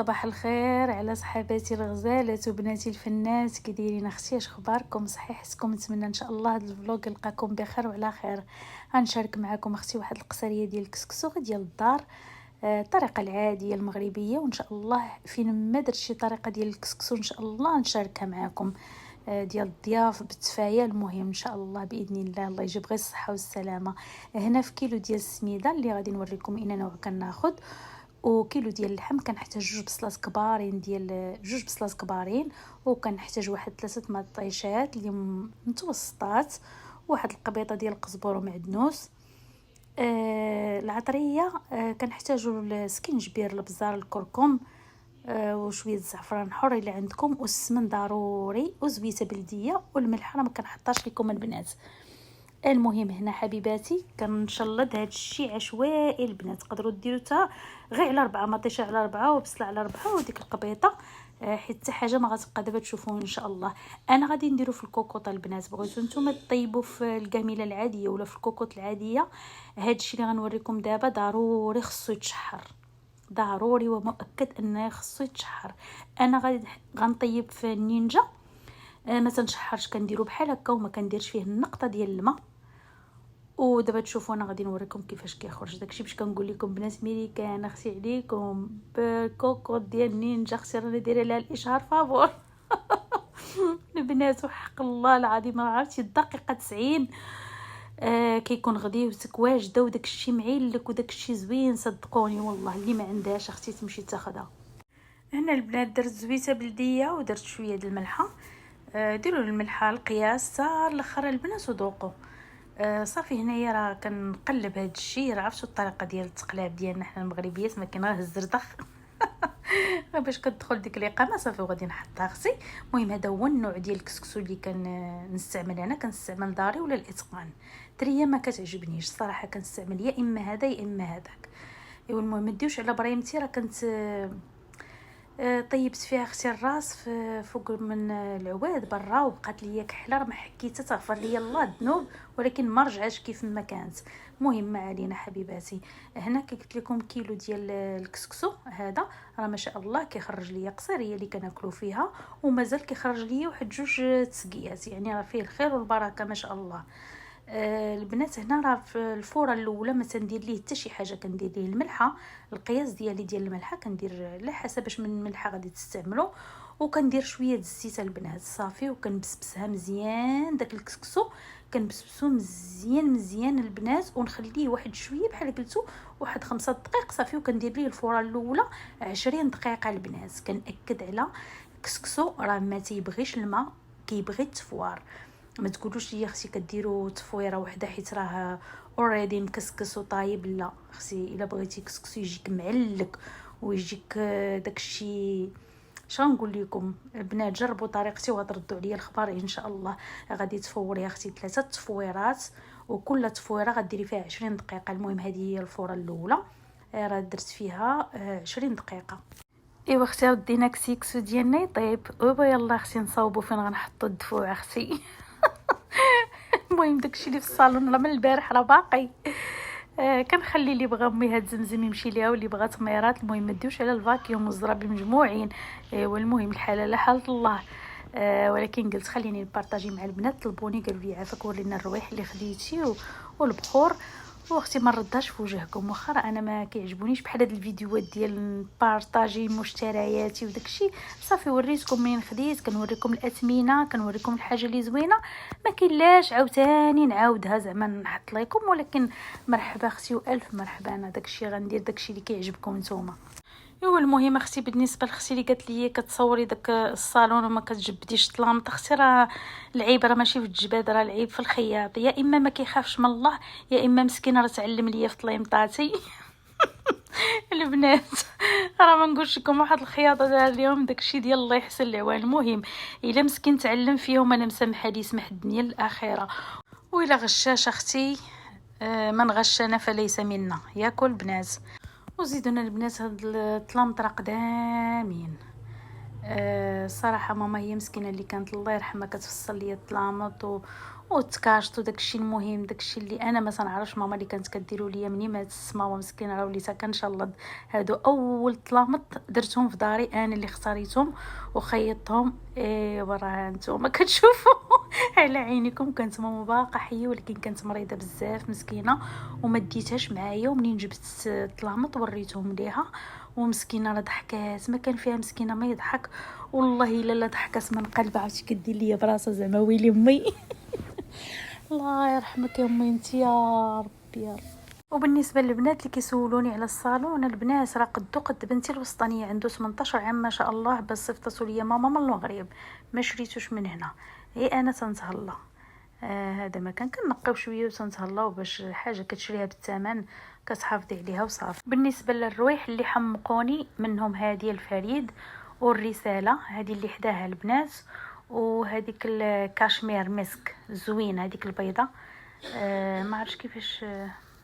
صباح الخير على صحاباتي الغزالات وبناتي الفنات، كي دايرين اختي؟ اش اخباركم؟ صحيح حسكم؟ نتمنى ان شاء الله هذا الفلوق يلقاكم بخير وعلى خير. غنشارك معكم اختي واحد القصريه ديال الكسكسو ديال الدار، الطريقه العاديه المغربيه، وان شاء الله فين ما درت شي طريقه ديال الكسكسو ان شاء الله نشاركها معكم، ديال الضياف بالتفايه. المهم ان شاء الله باذن الله يجيب غير الصحه والسلامه. هنا في كيلو ديال السميده اللي غادي نوريكم اين نوع كناخذ، وكيلو ديال اللحم كنحتاج جوج بصلات كبارين ديال جوج بصلات كبارين، وكنحتاج واحد 3 مطيشات اللي متوسطات، واحد القبيطه ديال القزبور ومعدنوس، العطريه، كنحتاجوا السكينجبير، البزار، الكركم، وشويه الزعفران حر الا عندكم، والسمن ضروري، وزويته بلديه، والملح راه ما كنحطاش لكم البنات. المهم هنا حبيباتي كنشلض هاد الشيء عشوائي. البنات تقدروا ديروا تا غير على 4 مطيشه على 4 وبصله على 4 وديك القبيطه، حيت حتى حاجه ما غتبقى. دابا تشوفوا ان شاء الله انا غادي نديرو في الكوكوط. البنات بغيتو نتوما طيبوا في الكاميله العاديه ولا في الكوكوط العاديه، هاد الشيء اللي غنوريكم دابا ضروري خصو يتشحر، ضروري ومؤكد انه خصو يتشحر. انا غنطيب في النينجا، ما تنشحرش، كنديرو بحال هكا وما كنديرش فيه النقطه ديال الماء. ودابا تشوفوا انا غادي نوريكم كيفاش كيخرج داكشي، باش كنقول لكم بنات ميريكان اختي عليكم بالكوكوط ديال نينجا، اختي راني دايره لها الاشهار فابور. البنات وحق الله العظيم ما عرفتي الدقيقه 90 كيكون غديوتك واجده وداكشي معيلك وداكشي زوين، صدقوني والله. اللي ما عندهاش اختي تمشي تاخذها. هنا البنات درت زويته بلديه ودرت شويه د الملحه، ديروا الملحه القياس حتى الاخر البنات وذوقوا. صافي هنايا راه كنقلب هاد الشيء. راه عرفتوا الطريقه ديال التقلاب ديالنا حنا المغربيات، ما كاين غير الزردخ باش كتدخل ديك الاقامه صافي وغادي نحطها اختي. المهم هذا هو النوع ديال الكسكسو اللي كنستعمل انا، كنستعمل داري ولا الاتقان. تريه ما كتعجبنيش الصراحه، كنستعمل يا اما هذا يا اما هذاك. ايوا المهم ما ديوش على بريمتي. راه كنت طيبت فيها اختي الراس فوق من العواد برا، وبقات ليا كحله، راه ما حكيتها تغفر ليا الله الذنوب، ولكن ما رجعش كيف ما كانت. المهم ما علينا حبيباتي. هنا كي قلت لكم كيلو ديال الكسكسو هذا راه ما شاء الله كيخرج ليا قصيريه اللي كناكلوا فيها، ومازال كيخرج ليا واحد جوج تسقيات، يعني راه فيه الخير والبركه ما شاء الله. البنات هنا راه في الفوره الاولى ما تندير ليه حتى شي حاجه، كندير ليه الملحه، القياس ديالي ديال الملحه كندير على حسب باش من الملحه غادي تستعملوا، وكندير شويه الزيت البنات صافي، وكنبسبسها مزيان. داك الكسكسو كنبسبسو مزيان مزيان البنات، ونخليه واحد شويه بحال قلتو واحد 5 دقائق صافي، وكندير ليه الفوره الاولى 20 دقيقه البنات. كنأكد على الكسكسو راه ما تيبغيش الماء، كيبغي التفوار. ما تقولوش لي اختي كديروا تفويره وحده حيت راه اوريدي مكسكس وطايب. لا اختي، الا بغيتي كسكسو يجيك معلك ويجيك داكشي، شنقول لكم البنات جربوا طريقتي وغتردوا عليا الخبر ان شاء الله. غادي تفوري يا اختي 3 تفويرات، وكل تفويره غديري فيها 20 دقيقه. المهم هذه هي الفوره الاولى، راه درت فيها 20 دقيقه. ايوا اختي ردينا كسكسو ديالنا يطيب، يلا اختي نصاوبوا فين غنحطوا الدفوع اختي. المهم داكشي اللي في الصالون راه من البارح راه باقي. كنخلي اللي بغى ميهات زمزم يمشي ليها، واللي بغى تميرات. المهم ما ديوش على الفاكيوم والزرابي مجموعين. والمهم الحاله حاله الله. ولكن قلت خليني نبارطاجي مع البنات. طلبوني قالوا لي عافاك ورينا الروايح اللي خديتي والبخور. واختي ما رداش في وجهكم، واخا انا ما كيعجبونيش بحال هاد الفيديوهات ديال بارطاجي مشترياتي وداكشي. صافي وريتكم منين خديت، كنوريكم الاثمنه، كنوريكم الحاجه اللي زوينه، ما كاينلاش عاوتاني نعاودها زعما نحط لكم. ولكن مرحبا اختي والف مرحبا، انا داكشي غندير داكشي اللي كيعجبكم نتوما. ايوا المهم اختي بالنسبه لاختي اللي قالت لي كتصوري داك الصالون وما كتجبديش الطلامط، اختي راه العيب راه ماشي في الجباد، راه العيب في الخياط. يا اما ما كيخافش من الله، يا اما مسكينه راه تعلم ليا في طليمطاتي. البنات راه ما نقولش لكم واحد الخياطه دار اليوم داكشي ديال الله يحسن العوان. المهم الا مسكين تعلم فيهم انا مسامحه لي سمح الدنيا الاخره. وإلا غشاش اختي من غشنا فليس منا، ياكل بنات. وزيدونا البنات هاد الطلامط راه قدامين. الصراحه ماما هي مسكينه اللي كانت الله يرحمها كتفصل لي الطلامط والتكاشط وداكشي المهم، داكشي اللي انا ما تنعرفش ماما اللي كانت كديروا ليا مني ما ماما مسكينه راه وليتها كنشلض. هادو اول طلامط درتهم في داري انا اللي اختاريتهم وخيطتهم. ايوا راه نتوما كتشوفوا على عينيكم. كانت ماما باقا حيه ولكن كانت مريضه بزاف مسكينه وما ديتهاش معايا، ومنين جبت الطلامط وريتهم ليها ومسكينه راه ضحكات ما كان فيها مسكينه ما يضحك والله الا ضحكات من قلبها. عرفتي كدير ليا براسها زعما ويلي امي الله يرحمك يا امي انت يا ربي يا رب. وبالنسبه للبنات اللي كيسولوني على الصالون، البنات راه قد بنتي الوسطانيه عنده 18 عام ما شاء الله، بس صيفطوا ليا ماما من المغرب ما شريتوش من هنا، هي انا تنتهلا. هذا ما كنقيو شويه وتنتهلاو باش حاجه كتشريها بالثمن كتحافظي عليها وصافي. بالنسبه للرويح اللي حمقوني منهم هذه الفريد والرساله، هذه اللي حداها البنات، وهذيك الكاشمير مسك زوين هذيك البيضه. ما عرفتش كيفاش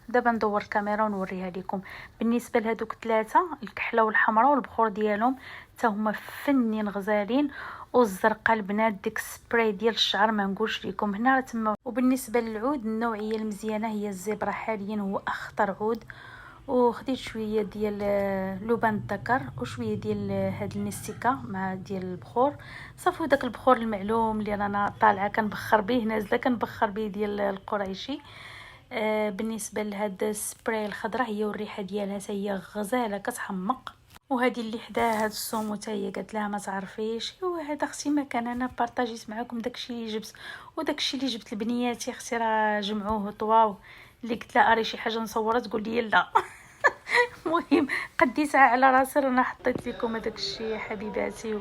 دابا ندور الكاميرا ونوريها لكم. بالنسبه لهذوك ثلاثه الكحله والحمراء والبخور ديالهم حتى هما فنين غزالين، والزرقاء البنات ديك سبراي ديال الشعر ما نقولش لكم هنا راه تما. وبالنسبه للعود النوعيه المزيانه هي الزبره، حاليا هو اخطر عود. وخديت شويه ديال لبان الذكر وشويه ديال هاد المستيكه مع ديال البخور صافي. داك البخور المعلوم اللي رانا طالعه كنبخر به نازله كنبخر به ديال القريشي. بالنسبه لهاد السبراي الخضراء هي والريحه ديالها هي غزاله كتحمق. وهذه اللي حداها هاد الصومو حتى هي قالت لها ما تعرفيش. ايوا هذا اختي ما كان انا بارطاجيت معكم داكشي اللي جبت، وداكشي اللي جبت لبنياتي اختي راه جمعوه طواو. اللي قلت لها اري شي حاجه نصورها تقول لي لا المهم قديتها على راسي رانا حطيت لكم هذاك الشيء حبيباتي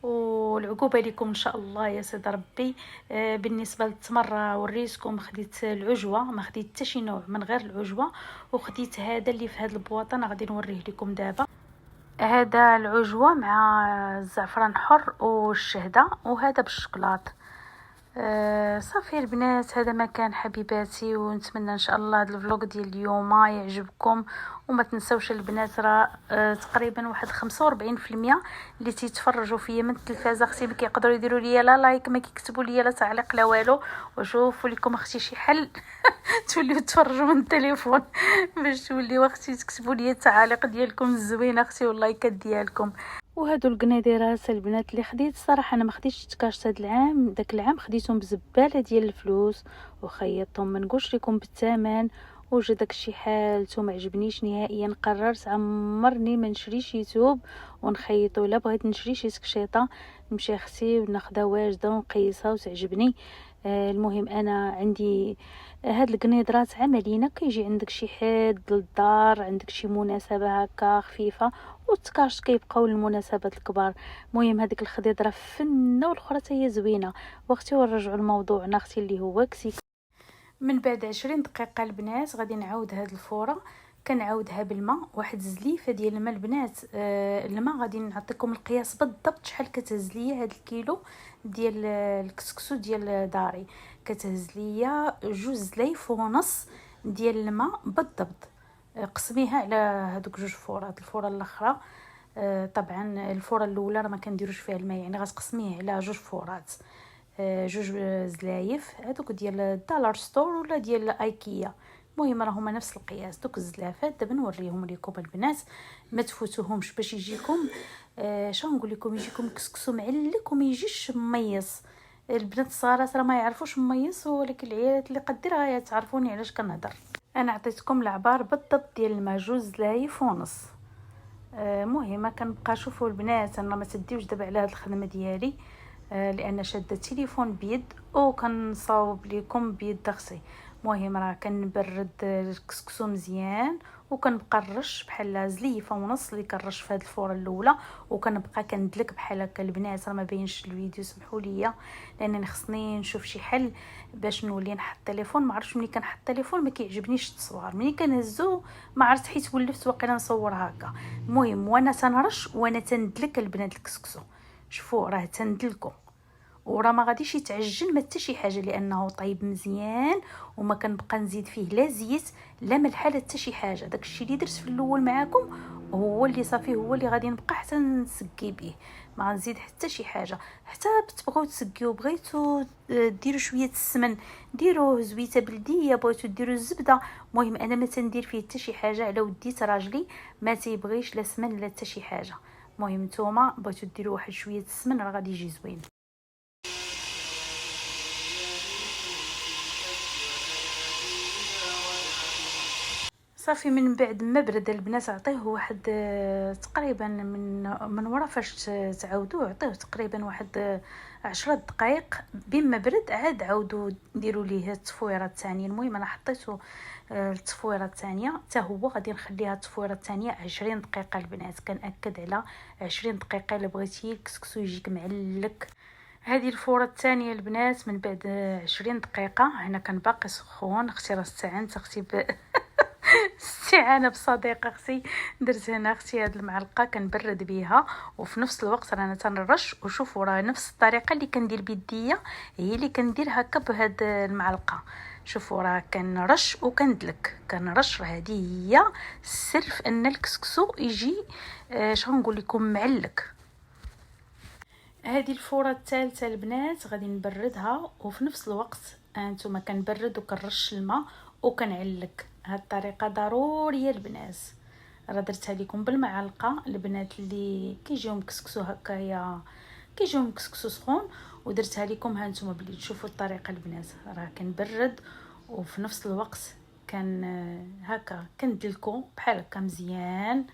والعقوبه لكم ان شاء الله يا سيد ربي. بالنسبه للتمر وريتكم خديت العجوه، ما خديت حتى شي نوع من غير العجوه، وخديت هذا اللي في هذا البواطه انا غادي نوريه لكم دابا. هذا العجوه مع الزعفران حر والشهده، وهذا بالشوكولات. صافي البنات هذا ما كان حبيباتي، ونتمنى ان شاء الله هذا الفلوق ديال اليوم يعجبكم. وما تنسوش البنات راه تقريبا واحد 45% اللي تيتفرجوا فيا من التلفازه اختي ما كيقدروا يديروا لي لا لايك، ما كيكتبوا لي لا تعليق لا والو. وشوفوا لكم اختي شي حل توليو تفرجوا من التليفون باش توليو اختي تكتبوا لي التعاليق ديالكم الزوينه اختي واللايكات ديالكم. وهادو القنيديرات البنات اللي خديت الصراحه انا ما خديتش تكاشط هاد العام، داك العام خديتهم بزباله ديال الفلوس وخيطتهم ما نقولش لكم بالثمن، وجا داكشي حالته ما عجبنيش نهائيا. قررت عمرني ما نشريش يوتيوب ونخيطو، لا بغيت نشري شي تكشيطه نمشي اختي وناخذها واجده ونقيسها وتعجبني. المهم انا عندي هاد القنيدرات عملينا كيجي عندك شي حد للدار، عندك شي مناسبه هكا خفيفه، والتكاش كيبقاو للمناسبات الكبار. المهم هذيك الخضيضره فنه والاخرى حتى هي زوينه. واختي ونرجعوا لموضوعنا اختي اللي هو كسيك. من بعد 20 دقيقه البنات غادي نعاود هاد الفوره، كنعاودها بالماء واحد زليفه ديال الماء البنات. الماء غادي نعطيكم القياس بالضبط شحال كتهز ليا هاد الكيلو ديال الكسكسو ديال داري. كتهز ليا 2 زلايف ونص ديال الماء بالضبط. قسميها على هذوك 2 فورات. الفوره الاخرى طبعا الفوره الاولى راه ما كنديروش فيها الماء، يعني غتقسميه على 2 فورات. 2 زلايف هذوك ديال الدولار ستور ولا ديال ايكيا، المهم راه هما نفس القياس. دوك الزلافات دابا نوريهم لكم البنات ما تفوتوهمش باش يجيكم شنو نقول لكم يجيكم كسكسو معلك وما يجيش مميص. البنات الصغارات راه ما يعرفوش مميص، ولكن العيالات اللي قديرها تعرفوني علاش كنهضر. انا عطيتكم العبار بالضبط ديال الماء 2 زلايف ونص. مهمه كنبقى شوفوا البنات انا ما تديوش دابا على هاد الخدمه ديالي لان شاده التليفون بيد وكنصاوب لكم بيد اختي. المهم راه كنبرد الكسكسو مزيان وكنبقى نرش بحال زليفه ونص اللي كنرش في هذه الفوره الاولى، وكنبقى كندلك بحال هكا. البنات راه ما بينش الفيديو سمحوا لي لانني خصني نشوف شي حل باش نولي نحط التليفون. ما عرفتش ملي كنحط التليفون ما كيعجبنيش التصوير، ملي كنهزو ما عرفت حيت ولفت واقيلا نصور هكا. المهم وانا تنرش وانا تندلك البنات الكسكسو، شوفوا راه تندلكو وراه ما غاديش يتعجن ما حتى شي حاجه لانه طيب مزيان، وما كنبقى نزيد فيه لا زيت لا ملح لا حتى شي حاجه. داكشي اللي درت في الاول معاكم هو اللي صافي، هو اللي غادي نبقى حتى نسقي به، ما غنزيد حتى شي حاجه. حتى تبغيو تسقيو بغيتو ديروا شويه السمن ديروه، زويته بلديه بغيتو ديروا الزبده، المهم انا ما تندير فيه حتى شي حاجه على وديت راجلي ما تيبغيش لا سمن لا حتى شي حاجه. المهم نتوما بغيتو ديروا واحد شويه السمن راه غادي يجي زوين. صافي من بعد ما برد البنات عطيه واحد تقريبا من ورا فاش تعاودوه عطيه تقريبا واحد 10 دقائق. بما برد عاد عاودوا ديروا ليه التفويره الثانيه. المهم انا حطيته التفويره الثانيه حتى هو غادي نخليها التفويره الثانيه 20 دقيقه البنات، كنأكد على 20 دقيقه الا بغيتي الكسكسو يجيك معلك. هذه الفوره الثانيه البنات من بعد 20 دقيقه هنا كان باقي سخون. اختي راه استعنت اختي استعانه بصديقه اختي، درت هنا اختي هاد المعلقه كنبرد بها وفي نفس الوقت رانا تنرش. وشوفوا راه نفس الطريقه اللي كندير بيديا هي اللي كندير هكا بهاد المعلقه. شوفوا راه كنرش وكندلك كنرش، راه هذه هي السر في ان الكسكسو يجي شنو نقول لكم معلك. هذه الفوره الثالثه البنات غادي نبردها وفي نفس الوقت انتما كنبرد وكنرش الماء وكنعلك. هاد الطريقه ضروريه البنات، راه درتها لكم بالمعلقه البنات اللي كيجيو مكسكسو هكايا كيجيو مكسكسو سخون، ودرتها لكم ها نتوما بلي تشوفوا الطريقه البنات. راه كنبرد وفي نفس الوقت كان هكا كندلكو بحال هكا مزيان.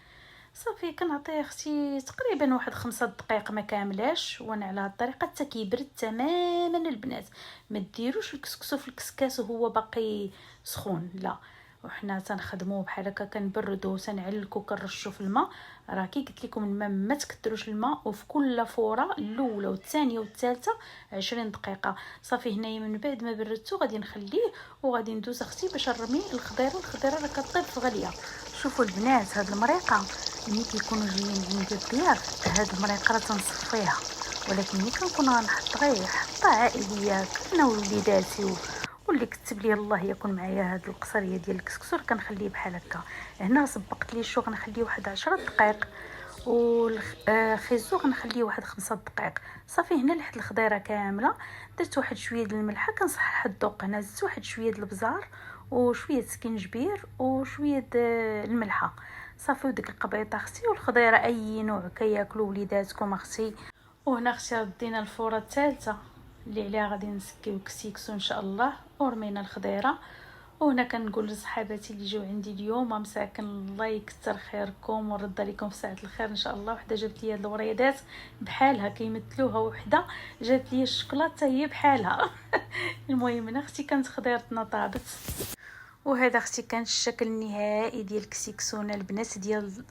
صافي كنعطيه اختي تقريبا واحد 5 دقائق ما كاملاش، وانا على هاد الطريقه حتى كيبرد تماما البنات. ما ديروش الكسكسو في الكسكاس وهو باقي سخون، لا، وحنا تنخدموه بحال هكا كنبردو تنعلكو كنرشو في الماء. راه كي قلت لكم الماء ما تكثروش الماء، وفي كل فوره الاولى والثانيه والثالثه 20 دقيقه. صافي هنايا من بعد ما بردتو غادي نخليه وغادي ندوز اختي باش نرمي الخضيره. الخضيره راه كطيب في غليه. شوفوا البنات هاد المريقه ملي كيكونوا جايين عندي الضياف هاد المريقه راه تنصفيها، ولكن ملي كنكون غنحط غير حطه عائليه انا ووليداتي واللي كتب لي الله يكون معايا هاد القصريه ديال الكسكسور كنخليه بحال هكا. هنا سبقت لي شو غنخليه واحد 10 دقائق والخيزو غنخليه واحد 5 دقائق. صافي هنا لحت الخضيره كامله، درت واحد شويه د الملحه كنصحح الذوق. هنا زدت واحد شويه د البزار وشويه سكينجبير وشويه د الملحه. صافي وديك القبيطه اختي والخضيره اي نوع كياكلوا وليداتكم اختي. وهنا اختي ردينا الفوره الثالثه اللي عليها غادي نسكيو كسيكسو ان شاء الله، ورمينا الخضيره. وهنا كنقول لصحاباتي اللي جاو عندي اليوم مساكن الله يكثر خيركم ورد عليكم في ساعه الخير ان شاء الله. وحده جابت لي هاد الوريدات بحالها كيمثلوها، وحده جات لي الشوكولاته هي بحالها المهم انا اختي كانت خضيرتنا طابت. وهذا اختي كان الشكل النهائي ديال الكسيكسونه البنات ديال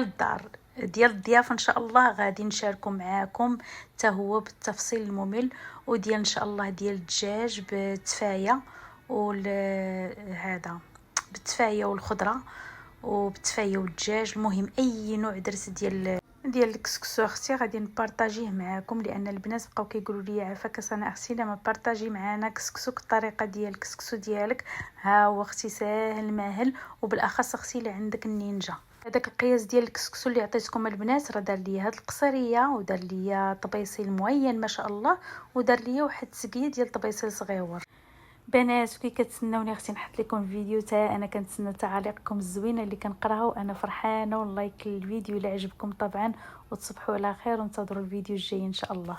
الدار ديال الضيافه. ان شاء الله غادي نشاركو معاكم حتى هو بالتفصيل الممل، وديال ان شاء الله ديال الدجاج بالتفايه هذا بالتفايه والخضره وبالتفايه والدجاج. المهم اي نوع درت ديال الكسكسو اختي غادي نبارطاجيه معاكم، لان البنات بقاو كيقولوا لي عافاك انا اختي لما بارطاجي معنا كسكسو الطريقه ديال الكسكسو ديالك. ها هو اختي ساهل ماهل، وبالاخص اختي اللي عندك النينجا. هذاك القياس ديال الكسكسو اللي عطيتكم البنات راه دار لي هاد القصريه ودار لي طبيصيل معين ما شاء الله، ودار لي واحد سقيه ديال طبيصيل صغيور. بنات كي كتسناوني اختي نحط لكم فيديو تا انا كنتسنى تعاليقكم الزوينه اللي كنقراها وانا فرحانه، واللايك الفيديو اللي عجبكم طبعا، وتصبحوا على خير وانتظروا الفيديو الجاي ان شاء الله.